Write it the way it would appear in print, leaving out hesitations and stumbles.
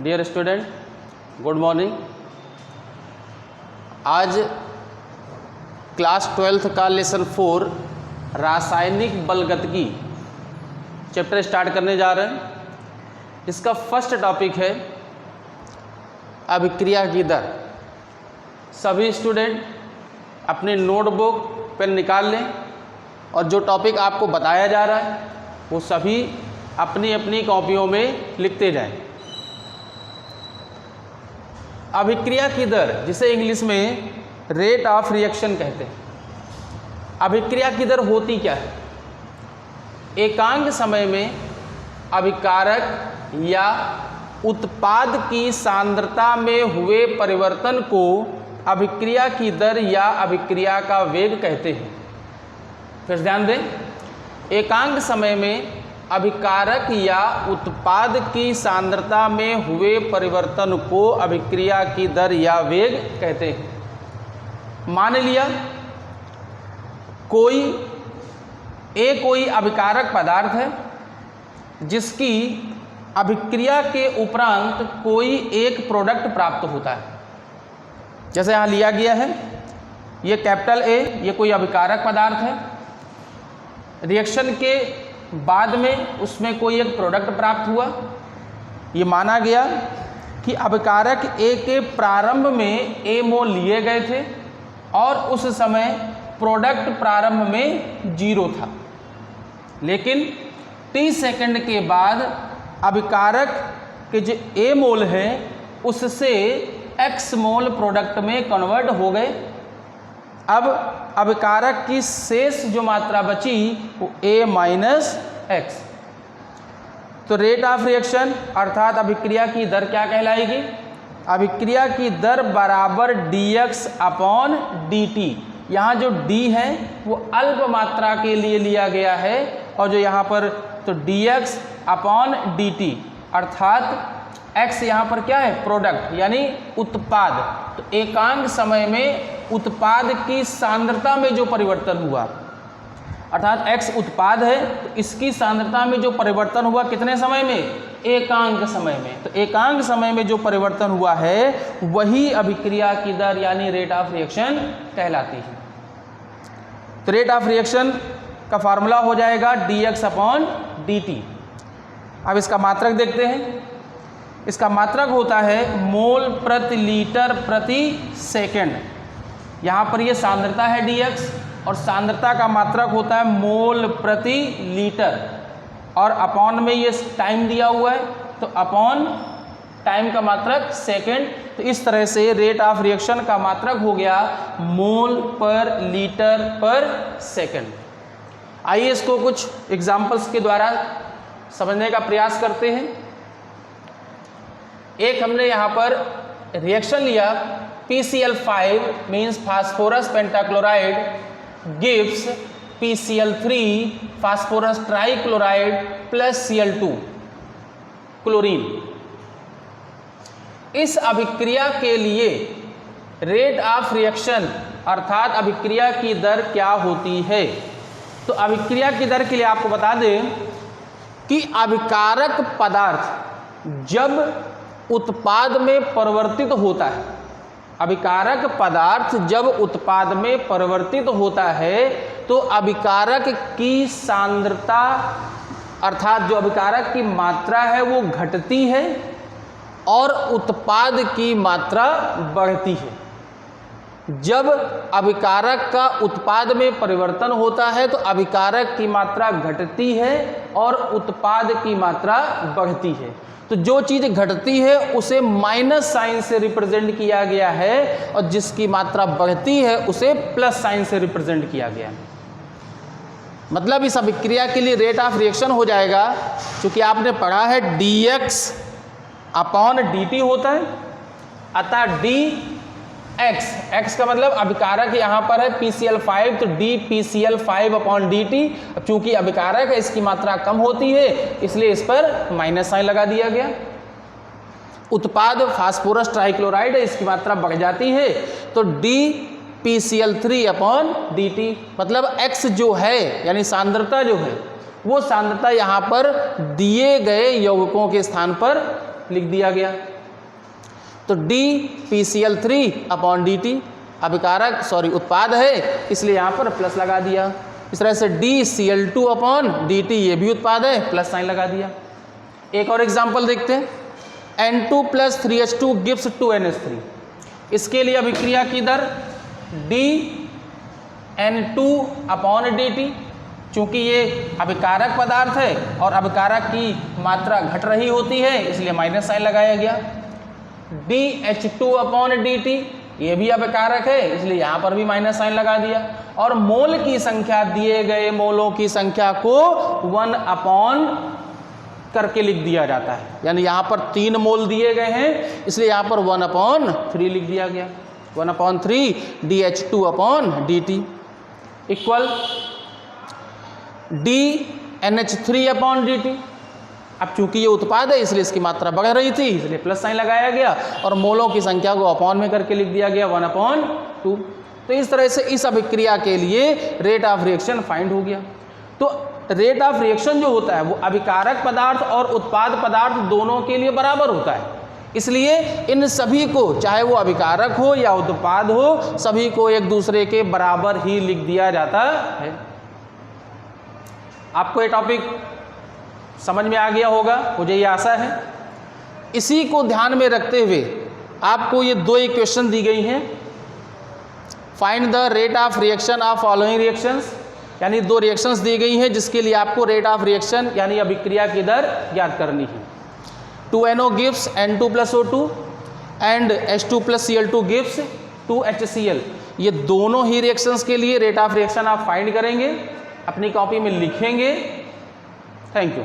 Dear student, good morning. आज class 12th का lesson 4 रासायनिक बलगतिकी चैप्टर स्टार्ट करने जा रहे हैं। इसका फर्स्ट टॉपिक है अभिक्रिया की दर। सभी स्टूडेंट अपने नोटबुक पेन निकाल लें और जो टॉपिक आपको बताया जा रहा है वो सभी अपनी अपनी कॉपियों में लिखते जाएं। अभिक्रिया की दर, जिसे इंग्लिश में रेट ऑफ रिएक्शन कहते हैं। अभिक्रिया की दर होती क्या है? एकांक समय में अभिकारक या उत्पाद की सांद्रता में हुए परिवर्तन को अभिक्रिया की दर या अभिक्रिया का वेग कहते हैं। फिर ध्यान दें, एकांक समय में अभिकारक या उत्पाद की सांद्रता में हुए परिवर्तन को अभिक्रिया की दर या वेग कहते हैं। मान लिया कोई अभिकारक पदार्थ है जिसकी अभिक्रिया के उपरांत कोई एक प्रोडक्ट प्राप्त होता है। जैसे यहाँ लिया गया है, ये कैपिटल ए, ये कोई अभिकारक पदार्थ है। रिएक्शन के बाद में उसमें कोई एक प्रोडक्ट प्राप्त हुआ। ये माना गया कि अभिकारक ए के प्रारंभ में ए मोल लिए गए थे और उस समय प्रोडक्ट प्रारंभ में 0 था, लेकिन t सेकंड के बाद अभिकारक के जो ए मोल है उससे x मोल प्रोडक्ट में कन्वर्ट हो गए। अब अभिकारक की शेष जो मात्रा बची वो a माइनस एक्स। तो रेट ऑफ रिएक्शन अर्थात अभिक्रिया की दर क्या कहलाएगी? अभिक्रिया की दर बराबर dx अपॉन dt। यहाँ जो d है वो अल्प मात्रा के लिए लिया गया है और जो यहाँ पर तो dx अपॉन dt अर्थात x यहाँ पर क्या है? प्रोडक्ट यानी उत्पाद। तो एकांक समय में उत्पाद की सांद्रता में जो परिवर्तन हुआ, अर्थात x उत्पाद है तो इसकी सांद्रता में जो परिवर्तन हुआ कितने समय में? एकांक समय में। तो एकांक समय में जो परिवर्तन हुआ है वही अभिक्रिया की दर यानी रेट ऑफ रिएक्शन कहलाती है। तो रेट ऑफ रिएक्शन का फार्मूला हो जाएगा dx अपॉन dt। अब इसका मात्रक देखते हैं। इसका मात्रक होता है मोल प्रति लीटर प्रति सेकंड। यहाँ पर ये सांद्रता है dx और सांद्रता का मात्रक होता है मोल प्रति लीटर और अपॉन में ये टाइम दिया हुआ है तो अपॉन टाइम का मात्रक सेकंड। तो इस तरह से रेट ऑफ रिएक्शन का मात्रक हो गया मोल पर लीटर पर सेकंड। आइए इसको कुछ एग्जाम्पल्स के द्वारा समझने का प्रयास करते हैं। एक हमने यहाँ पर रिएक्शन लिया, PCl5 means phosphorus pentachloride gives PCl3 phosphorus trichloride plus Cl2 chlorine. इस अभिक्रिया के लिए रेट ऑफ रिएक्शन अर्थात अभिक्रिया की दर क्या होती है? तो अभिक्रिया की दर के लिए आपको बता दें कि अभिकारक पदार्थ जब उत्पाद में परिवर्तित होता है, अभिकारक पदार्थ जब उत्पाद में परिवर्तित होता है तो अभिकारक की सांद्रता अर्थात जो अभिकारक की मात्रा है वो घटती है और उत्पाद की मात्रा बढ़ती है। जब अभिकारक का उत्पाद में परिवर्तन होता है तो अभिकारक की मात्रा घटती है और उत्पाद की मात्रा बढ़ती है। तो जो चीज़ घटती है उसे माइनस साइन से रिप्रेजेंट किया गया है और जिसकी मात्रा बढ़ती है उसे प्लस साइन से रिप्रेजेंट किया गया। मतलब इस अभिक्रिया के लिए रेट ऑफ रिएक्शन हो जाएगा, क्योंकि आपने पढ़ा है dx अपॉन dt होता है, अतः dx का मतलब अभिकारक यहाँ पर है PCl5 तो dPCl5 अपॉन dt। अब चूंकि अभिकारक है इसकी मात्रा कम होती है इसलिए इस पर माइनस साइन लगा दिया गया। उत्पाद फास्फोरस ट्राइक्लोराइड है, इसकी मात्रा बढ़ जाती है तो dPCl3 अपॉन dt। मतलब x जो है यानी सांद्रता जो है वो सांद्रता यहाँ पर दिए गए यौगिकों के स्थान पर लिख दिया गया। तो dPCl3/dt अभिकारक उत्पाद है, इसलिए यहाँ पर प्लस लगा दिया। इस तरह से dCl2/dt ये भी उत्पाद है, प्लस साइन लगा दिया। एक और एग्जाम्पल देखते हैं, N2+3H2 gives 2NH3। इसके लिए अभिक्रिया की दर dN2/dt, चूंकि ये अभिकारक पदार्थ है और अभिकारक की मात्रा घट रही होती है, इसलिए माइनस साइन लगाया गया। dH2/dt ये भी अभिकारक है, इसलिए यहाँ पर भी माइनस साइन लगा दिया। और मोल की संख्या, दिए गए मोलों की संख्या को 1 करके लिख दिया जाता है, यानी यहाँ पर 3 मोल दिए गए हैं, इसलिए यहाँ पर 1/3 लिख दिया गया। 1/3 dH2/dt इक्वल dNH3/dt। अब चूंकि ये उत्पाद है, इसलिए इसकी मात्रा बढ़ रही थी, इसलिए प्लस साइन लगाया गया और मोलों की संख्या को अपॉन में करके लिख दिया गया 1/2। तो इस तरह से इस अभिक्रिया के लिए रेट ऑफ रिएक्शन फाइंड हो गया। तो रेट ऑफ रिएक्शन जो होता है वो अभिकारक पदार्थ और उत्पाद पदार्थ दोनों के लिए बराबर होता है, इसलिए इन सभी को, चाहे वो अभिकारक हो या उत्पाद हो, सभी को एक दूसरे के बराबर ही लिख दिया जाता है। आपको ये टॉपिक समझ में आ गया होगा, मुझे ये आशा है। इसी को ध्यान में रखते हुए आपको ये 2 इक्वेशन दी गई हैं। Find the rate of reaction of following reactions, यानी 2 रिएक्शंस दी गई हैं जिसके लिए आपको रेट ऑफ रिएक्शन यानी अभिक्रिया की दर ज्ञात करनी है। 2NO gives N2+O2 and H2+Cl2 gives 2HCl। ये दोनों ही रिएक्शंस के लिए रेट ऑफ रिएक्शन आप फाइंड करेंगे, अपनी कॉपी में लिखेंगे। Thank you.